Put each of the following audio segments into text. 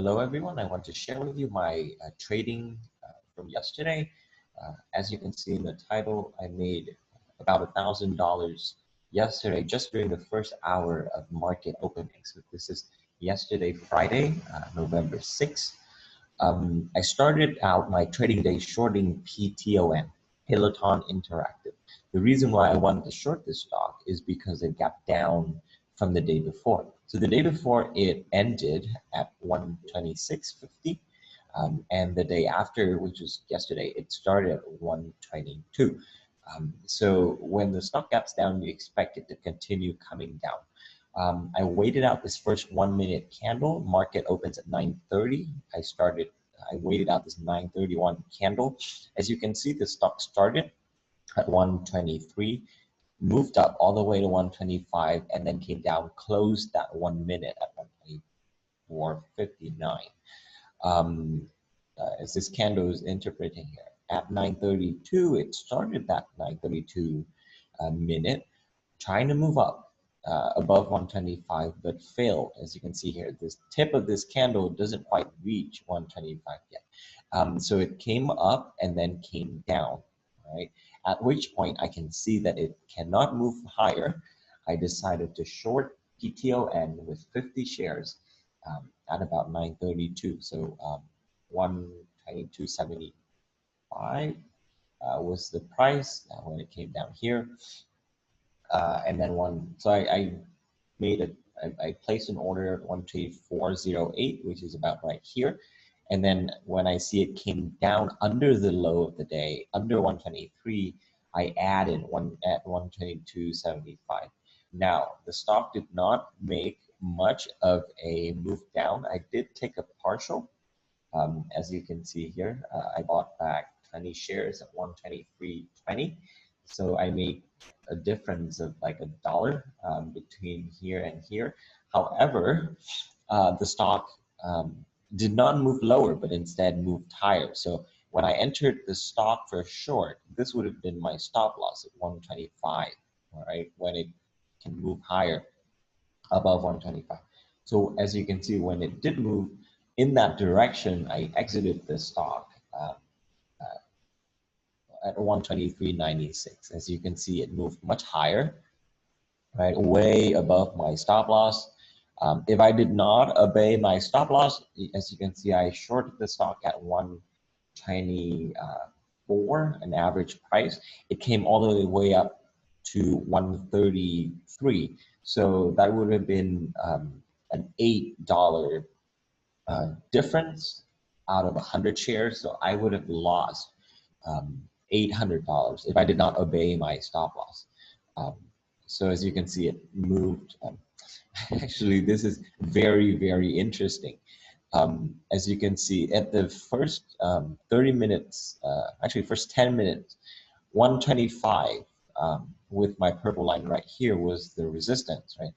Hello everyone, I want to share with you my trading from yesterday. As you can see in the title, I made about $1,000 yesterday just during the first hour of market opening. So this is yesterday, Friday, November 6th. I started out my trading day shorting PTON, Peloton Interactive. The reason why I wanted to short this stock is because it got down from the day before. So the day before it ended at 126.50, and the day after, which was yesterday, it started at 122. So when the stock gaps down, you expect it to continue coming down. I waited out this first 1 minute candle. Market opens at 9:30. I waited out this 9:31 candle. As you can see, the stock started at 123, moved up all the way to 125, and then came down, closed that 1 minute at 124.59. As this candle is interpreting here, at 9:32, it started that 9:32 minute, trying to move up above 125, but failed. As you can see here, this tip of this candle doesn't quite reach 125 yet. So it came up and then came down, right? At which point I can see that it cannot move higher. I decided to short PTON with 50 shares at about 9:32. So 122.75 was the price when it came down here. And then I made I placed an order at 124.08, which is about right here. And then when I see it came down under the low of the day, under 123, I added one at 122.75. Now, the stock did not make much of a move down. I did take a partial. As you can see here, I bought back 20 shares at 123.20. So I made a difference of like $1 between here and here. However, the stock did not move lower, but instead moved higher. So when I entered the stock for a short, this would have been my stop loss at 125, all right, when it can move higher above 125. So as you can see, when it did move in that direction, I exited the stock at 123.96. As you can see, it moved much higher, right, way above my stop loss. If I did not obey my stop loss, as you can see, I shorted the stock at 124, an average price. It came all the way up to 133. So that would have been an $8 difference out of 100 shares. So I would have lost $800 if I did not obey my stop loss. So as you can see, it moved. Actually, this is very, very interesting. As you can see, at the first 30 minutes, actually first 10 minutes, 125 with my purple line right here was the resistance, right?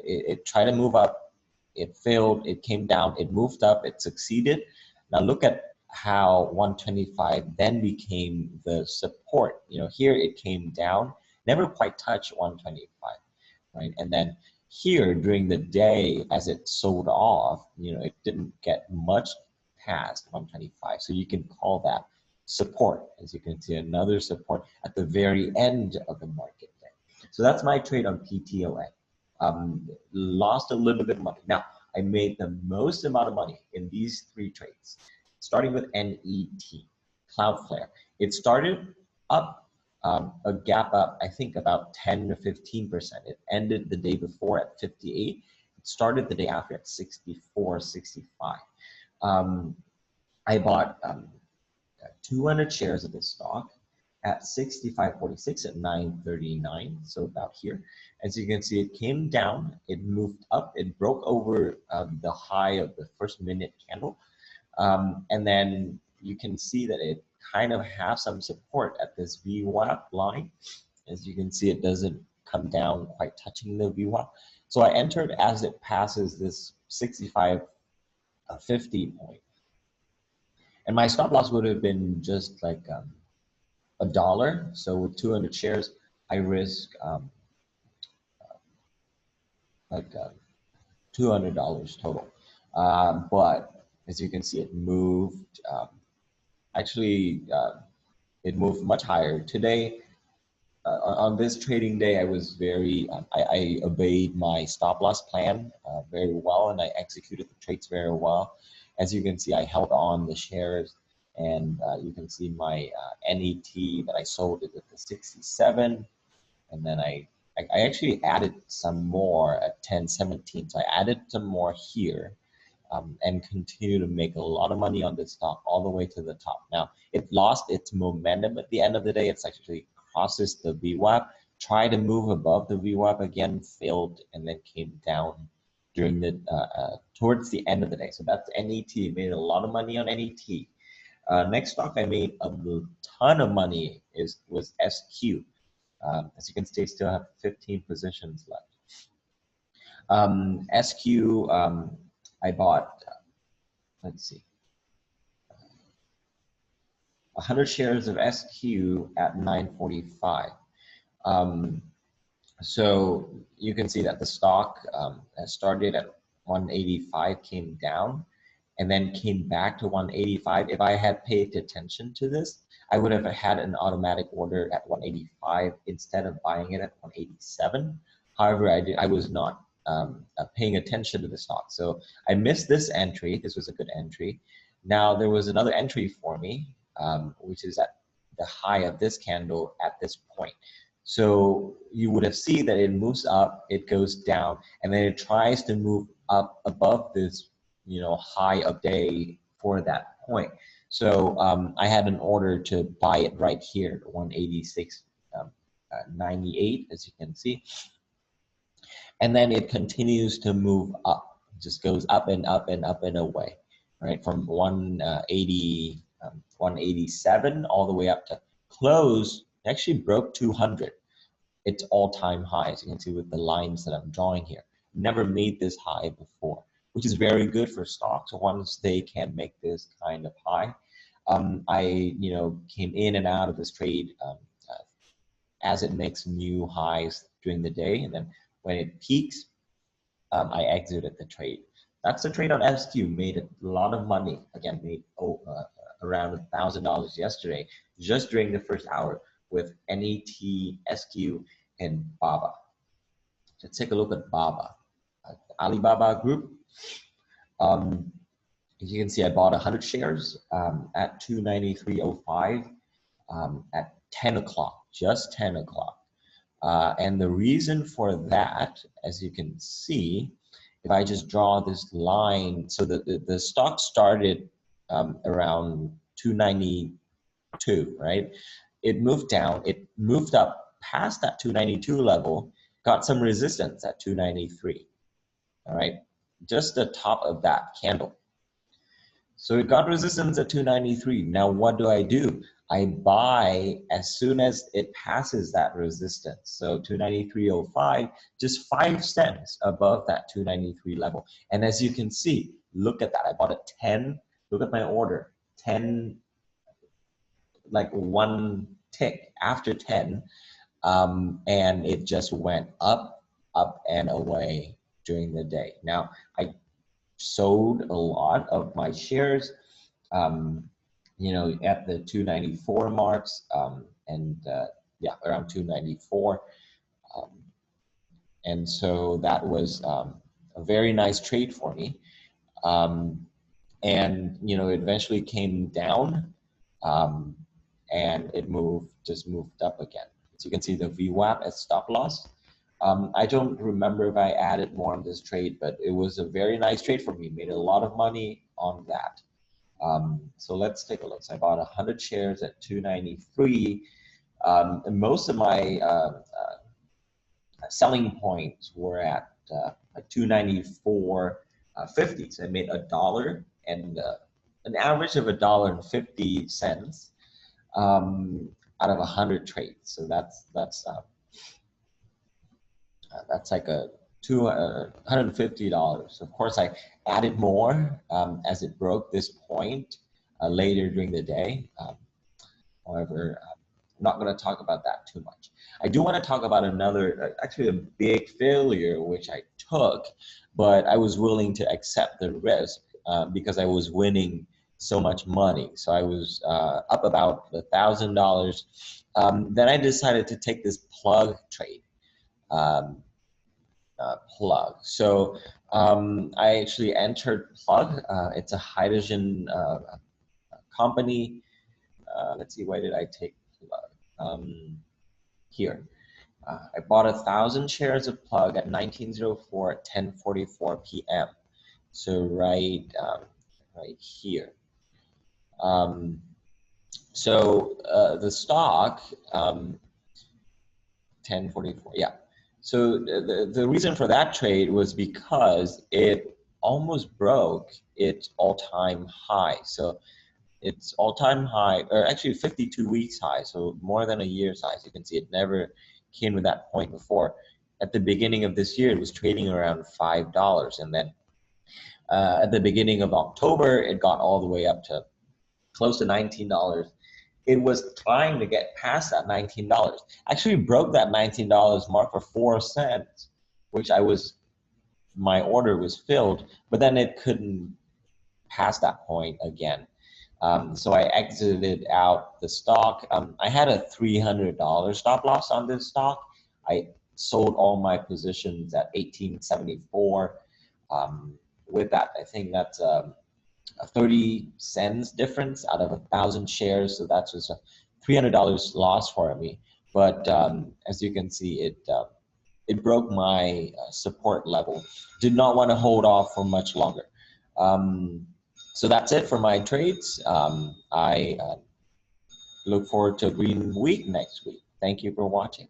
It tried to move up, it failed, it came down, it moved up, it succeeded. Now look at how 125 then became the support. You know, here it came down, never quite touched 125, right? And then here during the day, as it sold off, you know, it didn't get much past 125. So you can call that support. As you can see, another support at the very end of the market day. So that's my trade on PTON. Lost a little bit of money. Now, I made the most amount of money in these three trades, starting with NET, Cloudflare. It started up, a gap up, I think about 10 to 15%. It ended the day before at 58. It started the day after at 64.65. I bought 200 shares of this stock at 65.46 at 9:39, so about here. As you can see, it came down, it moved up, it broke over the high of the first minute candle, and then you can see that it kind of has some support at this VWAP line. As you can see, it doesn't come down quite touching the VWAP. So I entered as it passes this 65.50 point. And my stop loss would have been just like $1. So with 200 shares, I risk like $200 total. But as you can see, it moved, actually, it moved much higher. Today, on this trading day, I was very, I obeyed my stop loss plan very well, and I executed the trades very well. As you can see, I held on the shares, and you can see my NET that I sold it at the 67, and then I actually added some more at 10.17. So I added some more here, and continue to make a lot of money on this stock all the way to the top. Now, it lost its momentum at the end of the day. It's actually crosses the VWAP, tried to move above the VWAP again, failed, and then came down during the towards the end of the day. So that's NET. Made a lot of money on NET. Next stock I made a ton of money was SQ. As you can see, I still have 15 positions left. SQ, I bought, let's see, 100 shares of SQ at 9.45. So you can see that the stock started at 185, came down, and then came back to 185. If I had paid attention to this, I would have had an automatic order at 185 instead of buying it at 187. However, I was not paying attention to the stock. So I missed this entry. This was a good entry. Now there was another entry for me, which is at the high of this candle at this point. So you would have seen that it moves up, it goes down, and then it tries to move up above this, high of day for that point. So I had an order to buy it right here, 186.98, as you can see. And then it continues to move up, it just goes up and up and up and away, right? From 187 all the way up to close, actually broke 200. Its all-time high, as you can see with the lines that I'm drawing here. Never made this high before, which is very good for stocks once they can make this kind of high. I came in and out of this trade as it makes new highs during the day, and then when it peaks, I exited the trade. That's the trade on SQ. Made a lot of money. Again, made around $1,000 yesterday, just during the first hour with NET, SQ, and BABA. Let's take a look at BABA. Alibaba Group. As you can see, I bought 100 shares at 293.05 at 10 o'clock, just 10 o'clock. And the reason for that, as you can see, if I just draw this line, so the stock started around 292, right? It moved down, it moved up past that 292 level, got some resistance at 293, all right? Just the top of that candle. So it got resistance at 293. Now what do? I buy as soon as it passes that resistance. So 293.05, just 5 cents above that 293 level. And as you can see, look at that. I bought at 10. Look at my order. 10, like one tick after 10. And it just went up, up and away during the day. Now, I sold a lot of my shares, at the 294 marks, yeah, around 294. And so that was a very nice trade for me. And, it eventually came down, and it just moved up again. So you can see the VWAP as stop loss. I don't remember if I added more on this trade, but it was a very nice trade for me. Made a lot of money on that. So let's take a look. So I bought 100 shares at 293. And most of my selling points were at 294.50. So I made $1 and an average of $1.50 out of 100 trades. So that's like a $250. Of course, I added more as it broke this point later during the day. However, I'm not going to talk about that too much. I do want to talk about another, actually a big failure, which I took, but I was willing to accept the risk because I was winning so much money. So I was up about $1,000. Then I decided to take this plug trade. Um, Plug. So I actually entered Plug. It's a hydrogen company. Let's see, where did I take Plug? Here. I bought 1,000 shares of Plug at 1904 at 10:44 p.m. So right here. The stock 10:44. Yeah. So the reason for that trade was because it almost broke its all-time high. So its all-time high, or actually 52 weeks high, so more than a year's high. So you can see it never came to that point before. At the beginning of this year, it was trading around $5, and then at the beginning of October, it got all the way up to close to $19. It was trying to get past that $19. Actually broke that $19 mark for 4 cents, which my order was filled, but then it couldn't pass that point again. So I exited out the stock. I had a $300 stop loss on this stock. I sold all my positions at 1874. With that, I think that's a 30 cents difference out of 1,000 shares. So that's just a $300 loss for me. But as you can see, it broke my support level. Did not want to hold off for much longer. So that's it for my trades. I look forward to a green week next week. Thank you for watching.